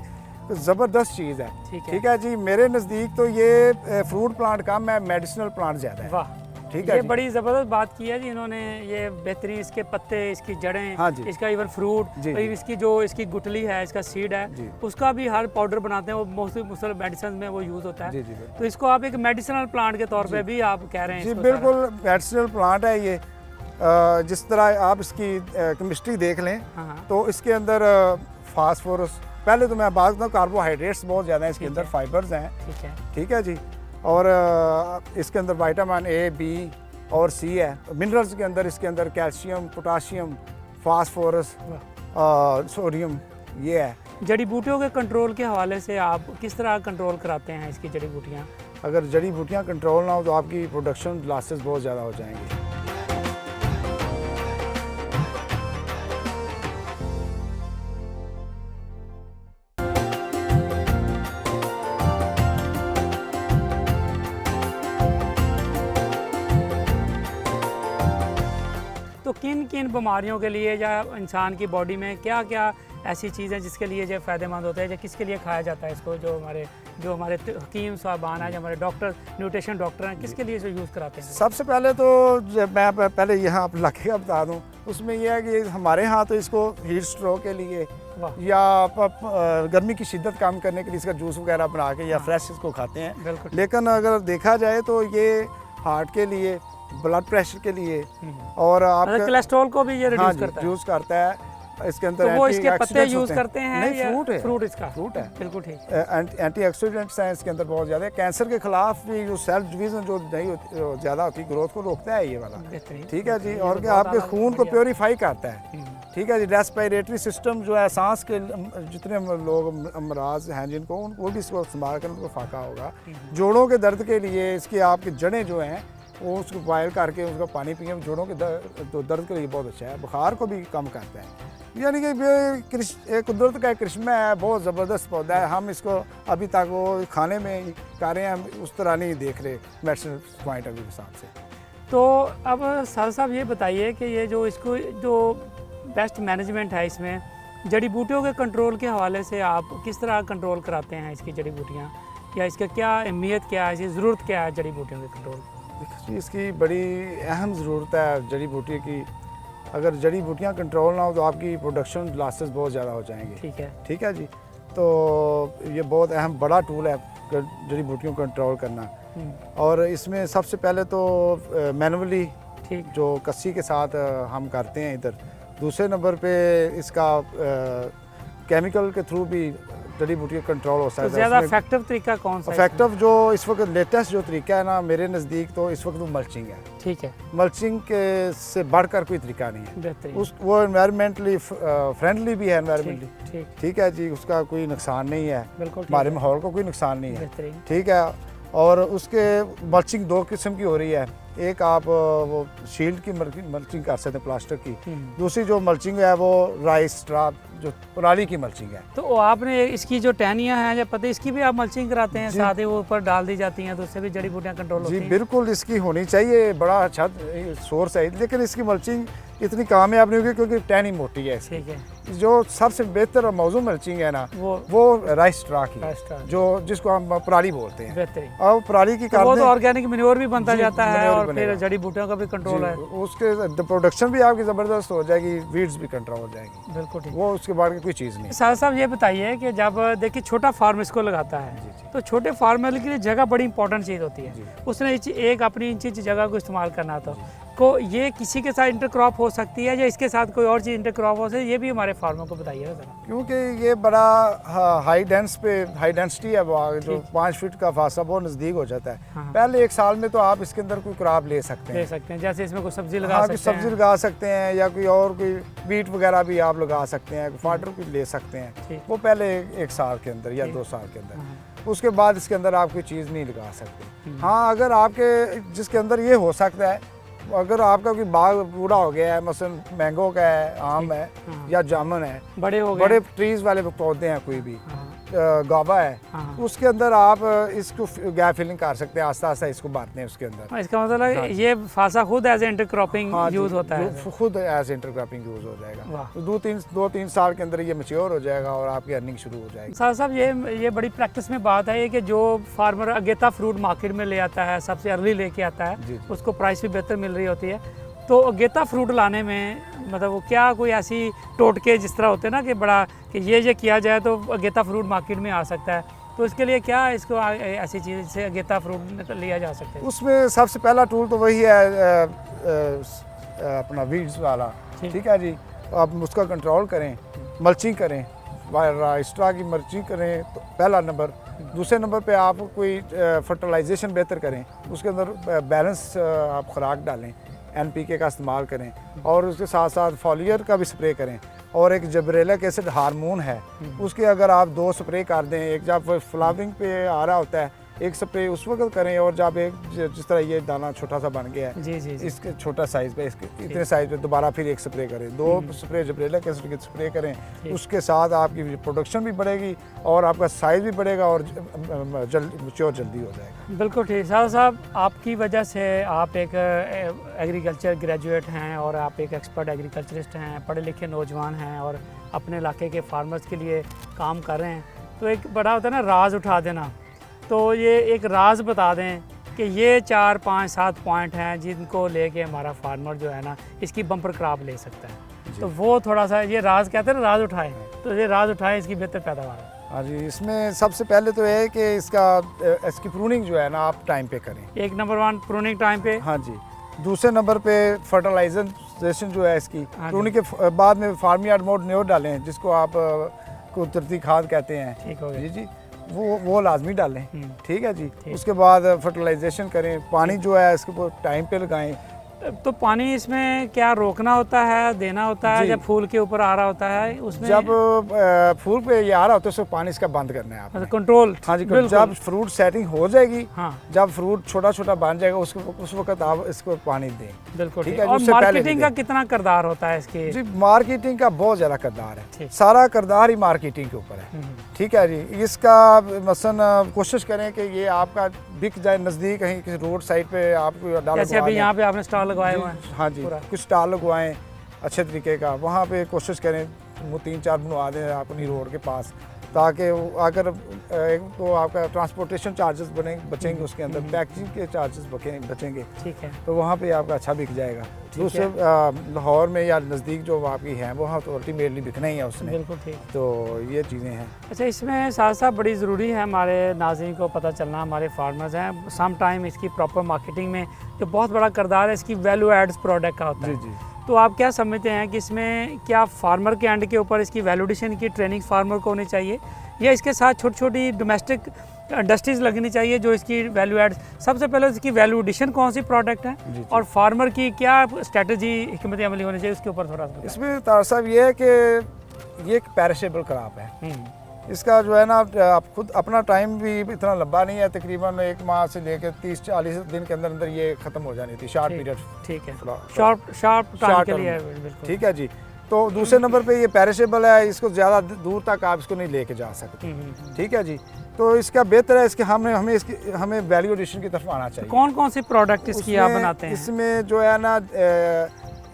S4: तो ज़बरदस्त चीज़ है, ठीक है जी। मेरे नज़दीक तो ये फ्रूट प्लांट कम है, मेडिसिनल प्लांट ज़्यादा है।
S1: वाह,
S4: ठीक है,
S1: ये बड़ी ज़बरदस्त बात की है जी इन्होंने, ये बेहतरीन इसके पत्ते, इसकी जड़ें,
S4: हाँ
S1: इसका इवन फ्रूट, इसकी जो इसकी गुठली है, इसका सीड है, उसका भी हर पाउडर बनाते हैं, वो मोस्टली मेडिसिन में वो यूज़ होता है। तो इसको आप एक मेडिसिनल प्लांट के तौर पे भी आप कह रहे हैं?
S4: जी बिल्कुल, मेडिसिनल प्लांट है ये। जिस तरह आप इसकी केमिस्ट्री देख लें, तो इसके अंदर फास्फोरस, पहले तो मैं बात करता हूँ, कार्बोहाइड्रेट्स बहुत ज़्यादा हैं इसके अंदर, फाइबर्स हैं, ठीक है जी, और इसके अंदर विटामिन ए, बी और सी है। मिनरल्स के अंदर इसके अंदर कैल्शियम, पोटाशियम, फास्फोरस, सोडियम, ये है।
S1: जड़ी बूटियों के कंट्रोल के हवाले से आप किस तरह कंट्रोल कराते हैं इसकी जड़ी बूटियाँ?
S4: अगर जड़ी बूटियाँ कंट्रोल ना हो तो आपकी प्रोडक्शन लॉसेस बहुत ज़्यादा हो जाएंगे।
S1: तो किन किन बीमारियों के लिए या इंसान की बॉडी में क्या क्या ऐसी चीज़ें जिसके लिए जो फ़ायदेमंद होते हैं, या किसके लिए खाया जाता है इसको, जो हमारे हकीम साहबान हैं, जो हमारे डॉक्टर, न्यूट्रिशन डॉक्टर हैं, किसके लिए इसको यूज़ कराते हैं?
S4: सबसे पहले तो मैं पहले यहाँ इलाके का बता दूँ, उसमें यह है कि हमारे यहाँ तो इसको हीट स्ट्रोक के लिए या गर्मी की शिद्दत कम करने के लिए इसका जूस वगैरह बना के या फ्रेश इसको खाते हैं। लेकिन अगर देखा जाए तो ये हार्ट के लिए, ब्लड प्रेशर के लिए, और आपका
S1: कोलेस्ट्रॉल को भी ये
S4: रिड्यूस करता है। इसके अंदर
S1: तो वो इसके पत्ते यूज करते हैं?
S4: नहीं, फ्रूट है,
S1: फ्रूट है, बिल्कुल ठीक।
S4: एंटीऑक्सीडेंट्स हैं इसके अंदर बहुत ज़्यादा। कैंसर के खिलाफ भी जो सेल डिवीजन जो नहीं ज़्यादा होती, ग्रोथ को रोकता है ये वाला, ठीक है जी, और आपके खून को प्योरीफाई करता है, ठीक है जी। रेस्पिरेटरी सिस्टम जो है, सांस के जितने लोग अमराज हैं जिनको, वो भी इसको इस्तेमाल करें, उनको फाका होगा। जोड़ों के दर्द के लिए इसकी आपकी जड़ें जो हैं वो उसको बॉयल करके उसका पानी पिए, जोड़ों के दर्द के लिए बहुत अच्छा है, बुखार को भी कम करता है। यानी कि कुदरत का एक करिश्मा है, बहुत ज़बरदस्त पौधा है। हम इसको अभी तक वो खाने में कर रहे हैं, हम उस तरह नहीं देख रहे मेडिसिन पॉइंट ऑफ व्यू के हिसाब से।
S1: तो अब सर साहब ये बताइए कि ये जो इसको जो बेस्ट मैनेजमेंट है इसमें, जड़ी बूटियों के कंट्रोल के हवाले से आप किस तरह कंट्रोल कराते हैं इसकी जड़ी बूटियाँ, या इसका क्या अहमियत क्या है, इसकी ज़रूरत क्या है जड़ी बूटियों के कंट्रोल?
S4: इसकी बड़ी अहम ज़रूरत है जड़ी बूटी की। अगर जड़ी बूटियाँ कंट्रोल ना हो तो आपकी प्रोडक्शन लॉसेस बहुत ज़्यादा हो जाएंगे, ठीक है जी। तो ये बहुत अहम बड़ा टूल है जड़ी बूटियों को कंट्रोल करना। और इसमें सबसे पहले तो मैनुअली जो कस्सी के साथ हम करते हैं इधर। दूसरे नंबर पे इसका केमिकल के थ्रू भी जड़ी बूटी का कंट्रोल हो सकता
S1: तो
S4: है।
S1: ज़्यादा इफेक्टिव तरीका कौन सा है
S4: इफेक्टिव जो इस वक्त लेटेस्ट जो तरीका है ना मेरे नज़दीक, तो इस वक्त वो मल्चिंग है।
S1: इसमें? ठीक है,
S4: मल्चिंग के से बढ़कर कोई तरीका नहीं है।
S1: बेहतरीन।
S4: वो एनवायरमेंटली फ्रेंडली भी है, एनवायरमेंटली
S1: ठीक,
S4: ठीक है जी, उसका कोई नुकसान नहीं है,
S1: बिल्कुल ठीक
S4: हमारे
S1: है।
S4: माहौल को कोई नुकसान नहीं है,
S1: बेहतरीन।
S4: ठीक है। और उसके मल्चिंग 2 किस्म की हो रही है, एक आप वो शील्ड की मल्चिंग कर सकते हैं प्लास्टिक की, दूसरी जो मल्चिंग है वो राइस स्ट्रा जो पराली की मल्चिंग है।
S1: तो आपने इसकी जो टहनियाँ हैं या पता इसकी भी आप मल्चिंग कराते हैं, साथ ही वो ऊपर डाल दी जाती हैं तो उससे भी जड़ी बूटियाँ कंट्रोल होती
S4: जी
S1: हैं?
S4: बिल्कुल, इसकी होनी चाहिए, बड़ा अच्छा सोर्स है, लेकिन इसकी मल्चिंग इतनी कामयाब नहीं होगी क्योंकि टहनी मोटी है इसकी।
S1: ठीक है।
S4: जो सबसे बेहतर और मौजूद मल्चिंग है ना
S1: वो
S4: राइस स्ट्रा की,
S1: राइस स्ट्रा।
S4: जो जिसको हम पराली बोलते हैं।
S1: बेहतरीन।
S4: और पराली की
S1: तो वो
S4: कर
S1: तो
S4: दें,
S1: ऑर्गेनिक मैन्योर भी बनता
S4: जी,
S1: जाता है
S4: मैन्योर
S1: और
S4: बनेगा।
S1: फिर जड़ी बूटियों का भी कंट्रोल है।
S4: उसके प्रोडक्शन भी आपकी ज़बरदस्त हो जाएगी, वीड्स भी कंट्रोल हो जाएगी,
S1: बिल्कुल ठीक।
S4: वो उसके बाद की कोई चीज़ नहीं।
S1: साहब साहब ये बताइए कि जब देखिए छोटा फार्म इसको लगाता है तो छोटे फार्मर के लिए जगह बड़ी इंपॉर्टेंट चीज़ होती है। उसने एक अपनी इंच जगह को इस्तेमाल करना तो को ये किसी के साथ इंटरक्रॉप हो सकती है या इसके साथ कोई और चीज़ इंटरक्रॉप हो सकती है, ये भी हमारे फार्मर को बताइए ना ज़रा।
S4: क्योंकि ये बड़ा हाई डेंसिटी है, वो जो 5 फीट का फासला बहुत नज़दीक हो जाता है।
S1: हाँ।
S4: पहले 1 साल में तो आप इसके अंदर कोई क्रॉप ले सकते
S1: ले
S4: हैं,
S1: सकते हैं, जैसे इसमें कोई सब्जी लगा
S4: हाँ,
S1: सकते
S4: कोई सब्जी
S1: हैं।
S4: लगा सकते हैं या कोई और कोई बीट वगैरह भी आप लगा सकते हैं, फाटर भी ले सकते हैं,
S1: ठीक।
S4: वो पहले 1 साल के अंदर या 2 साल के अंदर। उसके बाद इसके अंदर आप कोई चीज़ नहीं लगा सकते। हाँ, अगर आपके जिसके अंदर ये हो सकता है, अगर आपका कोई बाग पूरा हो गया है, मसलन मैंगो का है, आम है या जामुन है,
S1: बड़े हो गए,
S4: बड़े ट्रीज वाले पौधे हैं, कोई भी गाबा है,
S1: हाँ।
S4: उसके अंदर आप इसको गैप फिलिंग कर सकते हैं, आस्ता आस्ता इसको बांटते हैं उसके अंदर।
S1: इसका मतलब है ये फासा खुद एज इंटरक्रॉपिंग
S4: हाँ जी,
S1: यूज होता है,
S4: खुद एज इंटरक्रॉपिंग यूज हो जाएगा।
S1: वाह।
S4: तो 2-3 साल के अंदर ये मैच्योर हो जाएगा और आपकी अर्निंग शुरू हो जाएगी।
S1: साहब ये बड़ी प्रैक्टिस में बात है कि जो फार्मर अगेता फ्रूट मार्केट में ले आता है, सबसे अर्ली लेके आता है,
S4: जी।
S1: उसको प्राइस भी बेहतर मिल रही होती है। तो अगेता फ्रूट लाने में मतलब वो क्या कोई ऐसी टोटके जिस तरह होते हैं ना कि बड़ा कि ये किया जाए तो अगेता फ्रूट मार्केट में आ सकता है, तो इसके लिए क्या इसको ऐसी चीज़ से अगेता फ्रूट लिया जा सकता है?
S4: उसमें सबसे पहला टूल तो वही है अपना वीड्स वाला, ठीक है जी। आप उसका कंट्रोल करें, मल्चिंग करें, एक्स्ट्रा की मल्चिंग करें तो पहला नंबर। दूसरे नंबर पे आप कोई फर्टिलाइजेशन बेहतर करें, उसके अंदर बैलेंस आप खुराक डालें, NPK का इस्तेमाल करें और उसके साथ साथ फॉलियर का भी स्प्रे करें। और एक जबरेलिक एसिड हार्मोन है, उसके अगर आप 2 स्प्रे कर दें, एक जब फ्लावरिंग पे आ रहा होता है एक स्प्रे उस वक्त करें, और जब एक जिस तरह ये दाना छोटा सा बन गया है
S1: जी जी जी।
S4: इसके छोटा साइज पे, इसके इतने साइज पे दोबारा फिर एक स्प्रे करें, 2 स्प्रे जबरेलिक एसिड के स्प्रे करें, उसके साथ आपकी प्रोडक्शन भी बढ़ेगी और आपका साइज भी बढ़ेगा और मैच्योर जल्दी हो जाएगा।
S1: बिल्कुल ठीक। साहब आपकी वजह से आप एक एग्रीकल्चर ग्रेजुएट हैं और आप एक एक्सपर्ट एग्रीकल्चरिस्ट हैं, पढ़े लिखे नौजवान हैं और अपने इलाके के फार्मर्स के लिए काम कर रहे हैं। तो एक बड़ा होता है ना राज उठा देना, तो ये एक राज बता दें कि ये 4, 5, 7 पॉइंट हैं जिनको लेके हमारा फार्मर जो है ना इसकी बम्पर क्रॉप ले सकता है। तो वो थोड़ा सा ये राज कहते हैं ना, राज उठाएं, तो ये राज उठाएं इसकी बेहतर पैदावार।
S4: हाँ जी, इसमें सबसे पहले तो ये है कि इसकी प्रूनिंग जो है ना आप टाइम पे करें।
S1: 1 नंबर 1 प्रूनिंग टाइम पे।
S4: हाँ जी। दूसरे नंबर पे फर्टिलाइजेशन जो है इसकी
S1: हाँ
S4: प्रूनिंग के बाद में फार्म यार्ड मोड न्योर डालें, जिसको आप कुदरती खाद कहते हैं।
S1: ठीक हो गया
S4: जी जी, वो लाजमी डालें, ठीक है जी।
S1: ठीक।
S4: उसके बाद फर्टिलाइजेशन करें, पानी जो है इसको टाइम पे लगाएं।
S1: तो पानी इसमें क्या रोकना होता है, देना होता है,
S4: जी।
S1: जब फूल के ऊपर आ रहा होता है उसमें
S4: जब फूल पे ये आ रहा होता है उसको पानी इसका बंद करना है आपने।
S1: कंट्रोल।
S4: हाँ जी, जब फ्रूट सेटिंग हो जाएगी,
S1: हाँ
S4: जब फ्रूट छोटा छोटा बन जाएगा उस वक्त आप इसको पानी दें।
S1: बिल्कुल
S4: ठीक
S1: ठीक।
S4: है,
S1: और
S4: उससे पहले
S1: मार्केटिंग
S4: भी
S1: का
S4: दें।
S1: कितना किरदार होता है इसके?
S4: जी, मार्केटिंग का बहुत ज़्यादा किरदार है,
S1: ठीक।
S4: सारा किरदार ही मार्केटिंग के ऊपर है, ठीक है जी। इसका मसलन कोशिश करें कि ये आपका बिक जाए नज़दीक, कहीं किसी रोड साइड पे आप
S1: जैसे अभी यहाँ पे आपने स्टॉल लगाए हुए हैं।
S4: हाँ जी,
S1: पूरा।
S4: कुछ स्टॉल लगवाएं अच्छे तरीके का, वहाँ पे कोशिश करें वो 3-4 बनवा दें अपनी रोड के पास, ताकि अगर एक तो आपका ट्रांसपोर्टेशन चार्जेस बचेंगे, उसके अंदर पैकेजिंग के चार्जेस बचेंगे,
S1: ठीक है।
S4: तो वहाँ पे आपका अच्छा बिक जाएगा। दूसरे लाहौर में या नज़दीक जो आपकी हैं वहाँ तो अल्टीमेटली बिकना ही है उसने।
S1: बिल्कुल ठीक।
S4: तो ये चीज़ें हैं।
S1: अच्छा, इसमें साथ साथ बड़ी ज़रूरी है हमारे नाज़रीन को पता चलना, हमारे फार्मर्स हैं सम टाइम इसकी प्रॉपर मार्केटिंग में जो बहुत बड़ा किरदार है इसकी वैल्यू एड्स प्रोडक्ट का होता
S4: जी
S1: है।
S4: जी।
S1: तो आप क्या समझते हैं कि इसमें क्या फार्मर के एंड के ऊपर इसकी वैल्यूडेशन की ट्रेनिंग फार्मर को होनी चाहिए, या इसके साथ छोटी छोटी डोमेस्टिक इंडस्ट्रीज लगनी चाहिए जो इसकी वैल्यू एड, सबसे पहले इसकी वैल्यू एडिशन कौन सी प्रोडक्ट है और फार्मर की क्या स्ट्रेटजी हिकमत अमली होनी चाहिए, उसके ऊपर थोड़ा सा।
S4: इसमें तार साहब ये है कि ये एक पेरिशेबल क्रॉप है। इसका जो है ना, आप खुद अपना टाइम भी इतना लंबा नहीं है, तकरीबन 1 माह से लेकर 30-40 दिन के अंदर अंदर ये ख़त्म हो जानी थी, शॉर्ट पीरियड।
S1: ठीक है, शॉर्ट टाइम के लिए बिल्कुल।
S4: ठीक है जी। तो दूसरे नंबर पे ये पेरिशेबल है, इसको ज़्यादा दूर तक आप इसको नहीं लेके जा सकते। ठीक है जी। तो इसका बेहतर है इसके हमें वैल्यू एडिशन की तरफ आना चाहिए।
S1: कौन कौन सी प्रोडक्ट इसकी आप बनाते हैं?
S4: इसमें जो है ना,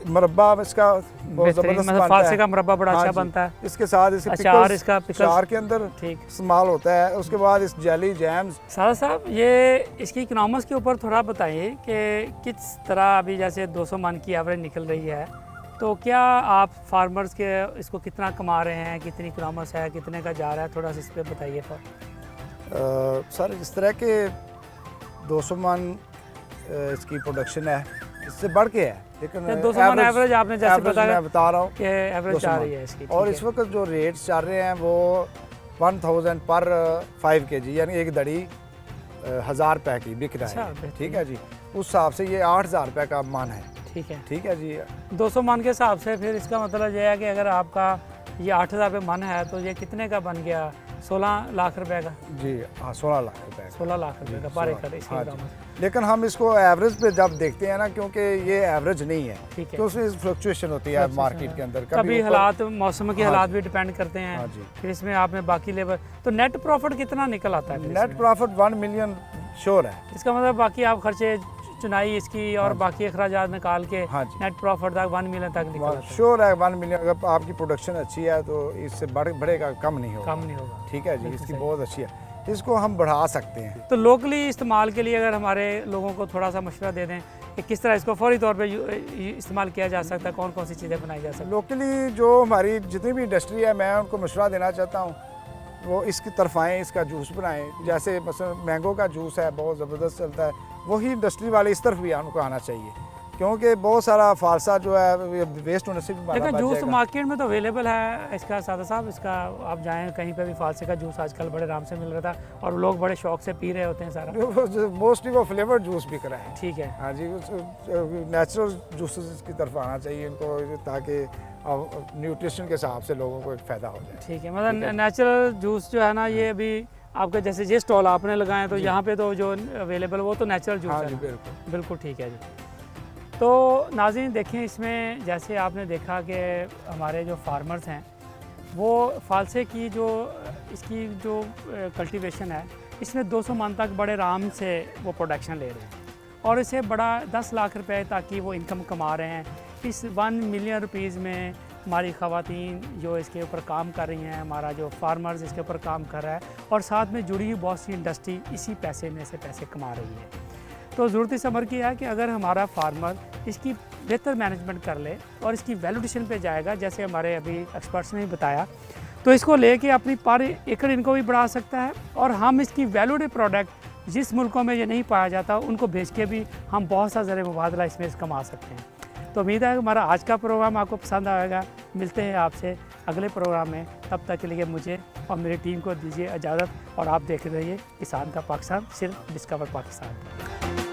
S4: मुरब्बा इसका बहुत ज़बरदस्त बनता है।
S1: फालसे का मुरब्बा बड़ा
S4: हाँ
S1: अच्छा
S4: जी।
S1: बनता है।
S4: इसके साथ इसके
S1: अचार, इसका पिकल्स
S4: अचार के अंदर
S1: ठीक
S4: इस्तेमाल होता है। उसके बाद इस जेली जैम्स।
S1: सादा साहब, ये इसकी इकोनॉमिक्स के ऊपर थोड़ा बताइए कि किस तरह अभी जैसे 200 मन की एवरेज निकल रही है, तो क्या आप फार्मर्स के इसको कितना कमा रहे हैं, कितनी इकोनॉमिक्स है, कितने का जा रहा है, थोड़ा सा इस पर बताइए।
S4: सर, इस तरह के 200 मन इसकी प्रोडक्शन है, इससे बढ़ के है, लेकिन
S1: 200 मन एवरेज आपने जैसे बताया,
S4: मैं बता रहा हूँ
S1: कि एवरेज आ रही है इसकी।
S4: और इस वक्त जो रेट्स चल रहे हैं वो 1000 पर 5 kg, यानी एक दड़ी 1000 रुपये की बिक रहा है। ठीक है जी। उस हिसाब से ये 8000 रुपये का मन है।
S1: ठीक है,
S4: ठीक है जी।
S1: 200 मन के हिसाब से फिर इसका मतलब ये है कि अगर आपका ये 8000 रुपये मन है तो ये कितने का बन गया? 16 लाख रुपए का।
S4: जी हाँ, 16 लाख रुपए।
S1: 16 लाख रुपए का पर एकड़ इसकी
S4: हाँ
S1: कीमत।
S4: लेकिन हम इसको एवरेज पे जब देखते हैं ना, क्योंकि ये एवरेज नहीं है,
S1: ठीक है,
S4: तो उसमें फ्लक्चुएशन होती है मार्केट के अंदर।
S1: कभी हालात, मौसम के हालात भी डिपेंड करते
S4: हाँ
S1: हैं।
S4: जी।
S1: फिर इसमें आपने बाकी लेबर, तो नेट प्रॉफिट कितना निकल आता है?
S4: नेट प्रॉफिट 1 मिलियन श्योर है।
S1: इसका मतलब बाकी आप खर्चे, चुनाई इसकी और बाकी अखराजात निकाल के नेट प्रॉफिट तक 1 मिलियन तक निकल
S4: श्योर है। 1 मिलियन अगर आपकी प्रोडक्शन अच्छी है तो इससे बढ़ेगा, कम नहीं होगा। ठीक है जी। इसकी बहुत अच्छी है, इसको हम बढ़ा सकते हैं।
S1: तो लोकली इस्तेमाल के लिए अगर हमारे लोगों को थोड़ा सा मशवरा दे दें कि किस तरह इसको फौरी तौर पे इस्तेमाल किया जा सकता है, कौन कौन सी चीज़ें बनाई जा सकती हैं?
S4: लोकली जो हमारी जितनी भी इंडस्ट्री है, मैं उनको मशवरा देना चाहता हूँ वो इसकी तरफ आएँ, इसका जूस बनाएं। जैसे मसलन मैंगो का जूस है, बहुत ज़बरदस्त चलता है, वही इंडस्ट्री वाले इस तरफ भी उनको आना चाहिए, क्योंकि बहुत सारा फालसा जो है वेस्ट होने से भी
S1: देखा जूस मार्केट में तो अवेलेबल है इसका। सादा साहब, इसका आप जाएं कहीं पे भी, फालसे का जूस आजकल बड़े आराम से मिल रहा था और लोग बड़े शौक से पी रहे होते हैं सारा।
S4: मोस्टली वो फ्लेवर्ड जूस बिक रहा है।
S1: ठीक है।
S4: हाँ जी। नेचुरल जूसेस की तरफ आना चाहिए इनको, ताकि न्यूट्रिशन के हिसाब से लोगों को एक फ़ायदा हो जाए।
S1: ठीक है, मतलब नेचुरल जूस जो है ना, ये अभी आपका जैसे ये स्टॉल आपने लगाए तो यहाँ पे तो जो अवेलेबल वो तो नेचुरल जूस है।
S4: बिल्कुल
S1: बिल्कुल ठीक है जी। तो नाज़रीन देखें, इसमें जैसे आपने देखा कि हमारे जो फार्मर्स हैं वो फालसे की जो इसकी जो कल्टीवेशन है, इसमें 200 मन तक बड़े आराम से वो प्रोडक्शन ले रहे हैं और इसे बड़ा 10 लाख रुपए ताकि वो इनकम कमा रहे हैं। इस 1 मिलियन रुपीज़ में हमारी ख़वातीन जो इसके ऊपर काम कर रही हैं, हमारा जो फार्मर्स इसके ऊपर काम कर रहा है और साथ में जुड़ी हुई बहुत सी इंडस्ट्री इसी पैसे में से पैसे कमा रही है। तो ज़रूरत इस अमर की है कि अगर हमारा फार्मर इसकी बेहतर मैनेजमेंट कर ले और इसकी वैल्यूडेशन पे जाएगा, जैसे हमारे अभी एक्सपर्ट्स ने भी बताया, तो इसको लेके अपनी पर एकड़ इनको भी बढ़ा सकता है और हम इसकी वैल्यूड प्रोडक्ट जिस मुल्कों में ये नहीं पाया जाता उनको बेच के भी हम बहुत सा ज़र मुबादला इसमें कमा सकते हैं। तो उम्मीद है हमारा आज का प्रोग्राम आपको पसंद आएगा। मिलते हैं आपसे अगले प्रोग्राम में, तब तक के लिए मुझे और मेरी टीम को दीजिए इजाज़त और आप देख रहिए किसान का पाकिस्तान, सिर्फ डिस्कवर पाकिस्तान।